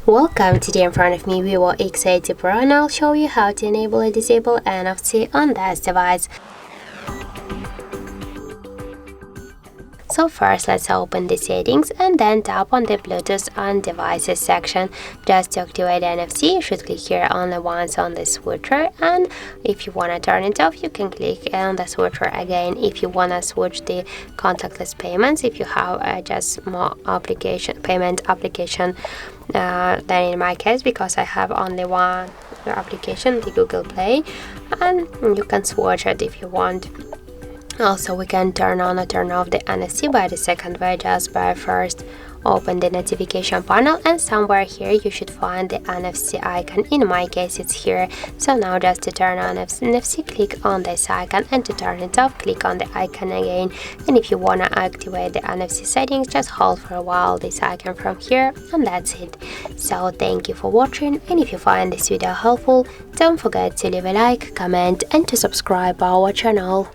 Welcome, today in front of me VIVO X80 Pro, and I'll show you how to enable and disable NFC on this device. So first, let's open the settings and then tap on the Bluetooth on devices section. Just to activate NFC, you should click here only once on the switcher, and if you want to turn it off, you can click on the switcher again. If you want to switch the contactless payments, if you have just more payment application, then in my case, because I have only one application, the Google Play, and you can switch it if you want. Also, we can turn on or turn off the NFC by the second way, just by first open the notification panel, and somewhere here you should find the NFC icon. In my case, it's here. So now just to turn on NFC, click on this icon, and to turn it off, click on the icon again. And if you want to activate the NFC settings, just hold for a while this icon from here, and that's it. So thank you for watching, and if you find this video helpful, don't forget to leave a like, comment, and to subscribe our channel.